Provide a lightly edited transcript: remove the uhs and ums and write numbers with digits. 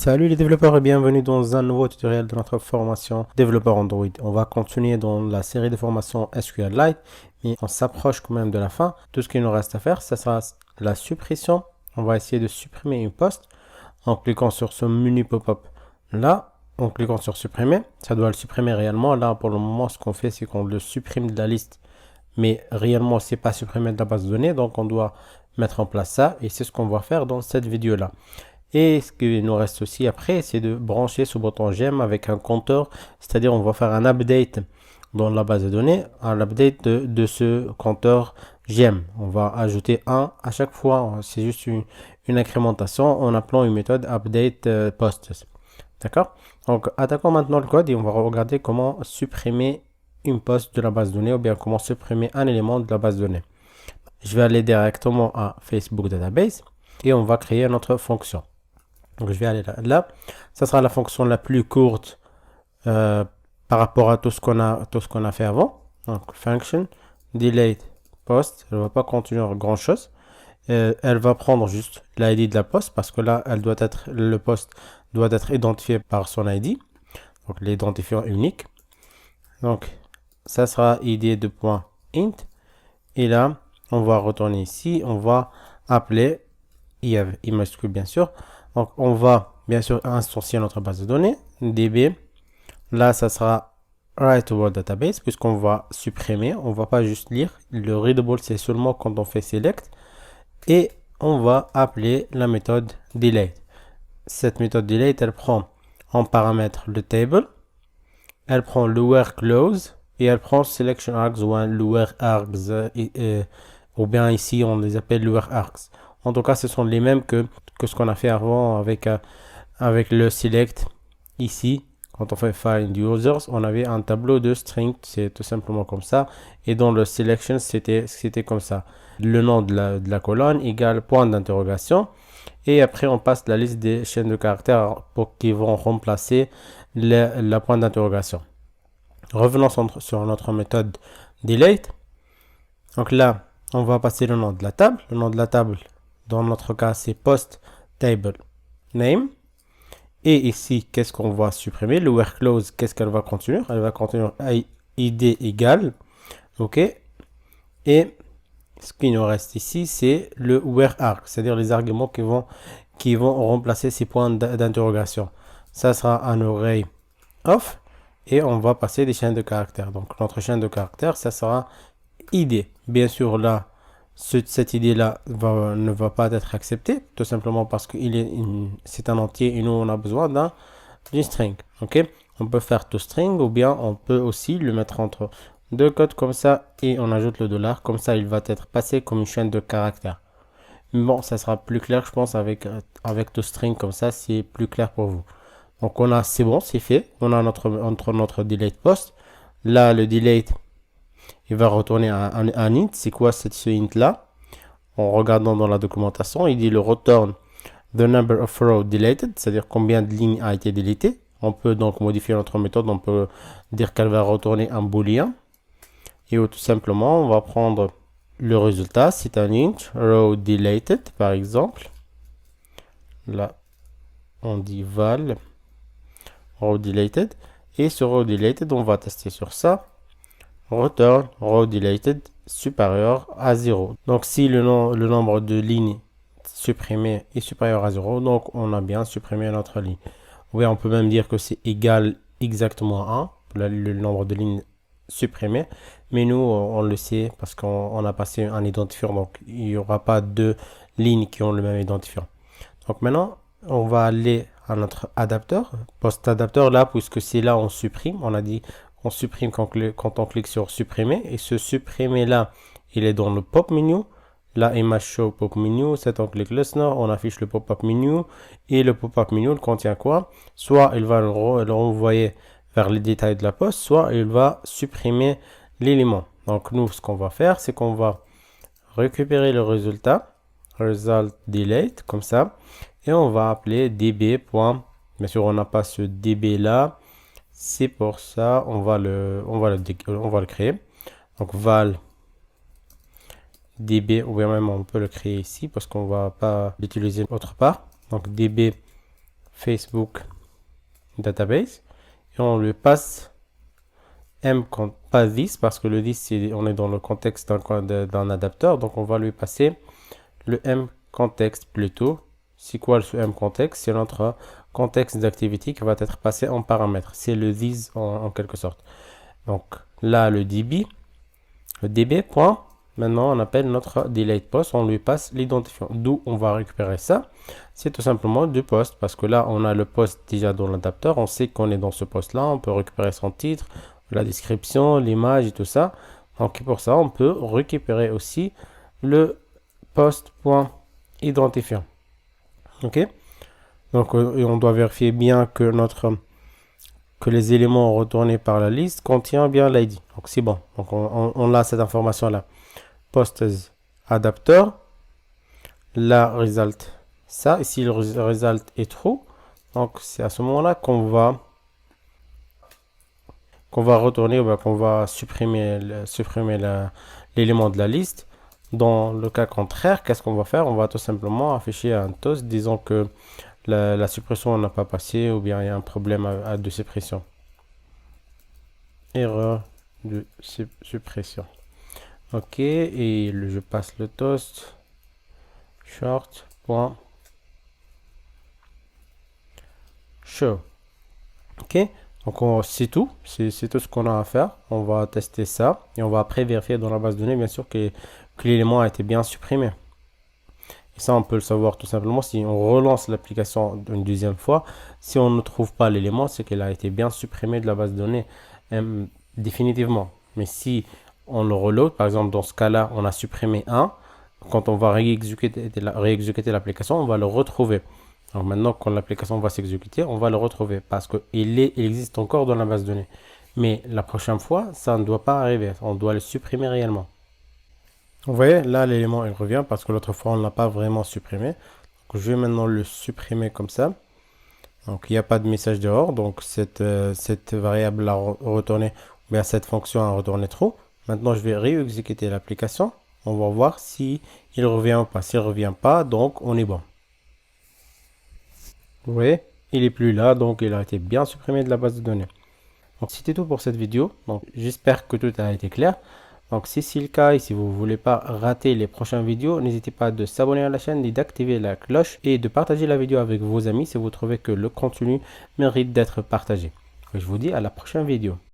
Salut les développeurs et bienvenue dans un nouveau tutoriel de notre formation développeur Android. On va continuer dans la série de formations SQLite, mais on s'approche quand même de la fin. Tout ce qu'il nous reste à faire, ça sera la suppression. On va essayer de supprimer une poste en cliquant sur ce menu pop-up là, en cliquant sur supprimer. Ça doit le supprimer réellement. Là, pour le moment, ce qu'on fait, c'est qu'on le supprime de la liste, mais réellement, c'est pas supprimé de la base de données. Donc, on doit mettre en place ça et c'est ce qu'on va faire dans cette vidéo-là. Et ce qu'il nous reste aussi après, c'est de brancher ce bouton j'aime avec un compteur, c'est-à-dire on va faire un update dans la base de données, un update de ce compteur j'aime. On va ajouter un à chaque fois, c'est juste une incrémentation en appelant une méthode update posts. D'accord? Donc attaquons maintenant le code et on va regarder comment supprimer une poste de la base de données ou bien comment supprimer un élément de la base de données. Je vais aller directement à Facebook Database et on va créer notre fonction. Donc je vais aller là. Ça sera la fonction la plus courte par rapport à tout ce qu'on a fait avant. Donc function delete post, elle ne va pas contenir grand chose. Elle va prendre juste l'ID de la poste parce que là le poste doit être identifié par son ID, donc l'identifiant unique. Donc ça sera id de point int et là on va retourner ici, on va appeler I majuscule bien sûr. Donc, on va bien sûr instancier notre base de données, DB. Là, ça sera Write to World Database, puisqu'on va supprimer. On ne va pas juste lire. Le readable, c'est seulement quand on fait select. Et on va appeler la méthode delete. Cette méthode delete, elle prend en paramètre le table. Elle prend le where close. Et elle prend selection args ou le where args. Ou bien ici, on les appelle le where args. En tout cas, ce sont les mêmes que ce qu'on a fait avant avec le select ici. Quand on fait find users, on avait un tableau de string, c'est tout simplement comme ça. Et dans le selection, c'était comme ça. Le nom de la colonne égale point d'interrogation. Et après, on passe la liste des chaînes de caractères qui vont remplacer la point d'interrogation. Revenons sur notre méthode delete. Donc là, on va passer le nom de la table. Le nom de la table, dans notre cas, c'est post table name. Et ici, qu'est-ce qu'on va supprimer? Le where close, qu'est-ce qu'elle va contenir? Elle va contenir id égale. OK. Et ce qui nous reste ici, c'est le where arg, c'est-à-dire les arguments qui vont remplacer ces points d'interrogation. Ça sera un array of. Et on va passer des chaînes de caractères. Donc, notre chaîne de caractères, ça sera id. Bien sûr, là, cette idée-là ne va pas être acceptée, tout simplement parce que c'est un entier et nous, on a besoin d'une string. OK? On peut faire toString ou bien on peut aussi le mettre entre deux codes comme ça et on ajoute le $. Comme ça, il va être passé comme une chaîne de caractères. Mais bon, ça sera plus clair, je pense, avec toString comme ça, c'est plus clair pour vous. Donc, c'est bon, c'est fait. On a notre delete post. Là, le delete, il va retourner un int. C'est quoi ce int là? En regardant dans la documentation, il dit le return the number of rows deleted, c'est-à-dire combien de lignes a été délété. On peut donc modifier notre méthode, on peut dire qu'elle va retourner un boolean. Et tout simplement, on va prendre le résultat, c'est un int, row deleted par exemple. Là, on dit val, row deleted. Et sur row deleted, on va tester sur ça. Return row deleted supérieur à 0. Donc si le nombre de lignes supprimées est supérieur à 0, donc on a bien supprimé notre ligne. Oui, on peut même dire que c'est égal exactement à 1, le nombre de lignes supprimées. Mais nous, on le sait parce qu'on a passé un identifiant, donc il n'y aura pas deux lignes qui ont le même identifiant. Donc maintenant, on va aller à notre adapteur, post-adapteur là, puisque c'est là on supprime. On a dit on supprime quand on clique sur supprimer. Et ce supprimer là, il est dans le pop menu. Là, image show pop menu. C'est on clique listener, on affiche le pop-up menu. Et le pop-up menu contient quoi? Soit il va le renvoyer vers les détails de la poste, soit il va supprimer l'élément. Donc nous, ce qu'on va faire, c'est qu'on va récupérer le résultat, result delete, comme ça, et on va appeler db. Bien sûr, on n'a pas ce db là, c'est pour ça, on va le créer. Donc val db, ou bien même on peut le créer ici parce qu'on va pas l'utiliser autre part. Donc db Facebook database et on lui passe pas this parce que le this on est dans le contexte d'un adapteur, donc on va lui passer le mContext plutôt. C'est quoi ce mContext? C'est notre contexte d'activité qui va être passé en paramètre. C'est le this en quelque sorte. Donc là le db point. Maintenant on appelle notre delayed post, on lui passe l'identifiant. D'où on va récupérer ça? C'est tout simplement du post parce que là on a le post déjà dans l'adapteur, on sait qu'on est dans ce post là, on peut récupérer son titre, la description, l'image et tout ça. Donc pour ça on peut récupérer aussi le post.identifiant. Ok, donc on doit vérifier bien que les éléments retournés par la liste contiennent bien l'id. Donc c'est bon, donc on a cette information là. Post adapteur, la result ça, ici le result est true, donc c'est à ce moment là qu'on va retourner, qu'on va supprimer l'élément de la liste. Dans le cas contraire, qu'est-ce qu'on va faire? On va tout simplement afficher un toast disant que la suppression n'a pas passé ou bien il y a un problème de suppression. Erreur de suppression. Ok, et je passe le toast short point show. Ok, donc c'est tout, c'est tout ce qu'on a à faire. On va tester ça et on va après vérifier dans la base de données bien sûr que l'élément a été bien supprimé. Et ça on peut le savoir tout simplement si on relance l'application une deuxième fois. Si on ne trouve pas l'élément, c'est qu'elle a été bien supprimée de la base de données définitivement. Mais si on le reload, par exemple dans ce cas là on a supprimé 1, quand on va réexécuter l'application on va le retrouver. Donc maintenant quand l'application va s'exécuter on va le retrouver parce qu'il existe encore dans la base de données. Mais la prochaine fois ça ne doit pas arriver, on doit le supprimer réellement. Vous voyez là l'élément il revient parce que l'autre fois on ne l'a pas vraiment supprimé. Donc, je vais maintenant le supprimer comme ça. Donc il n'y a pas de message dehors, donc cette variable a retourné, ou bien cette fonction a retourné true. Maintenant je vais réexécuter l'application, on va voir si il revient ou pas. S'il ne revient pas, donc on est bon. Vous voyez, il n'est plus là, donc il a été bien supprimé de la base de données. Donc c'était tout pour cette vidéo, donc j'espère que tout a été clair. Donc si c'est le cas et si vous ne voulez pas rater les prochaines vidéos, n'hésitez pas de s'abonner à la chaîne et d'activer la cloche et de partager la vidéo avec vos amis si vous trouvez que le contenu mérite d'être partagé. Et je vous dis à la prochaine vidéo.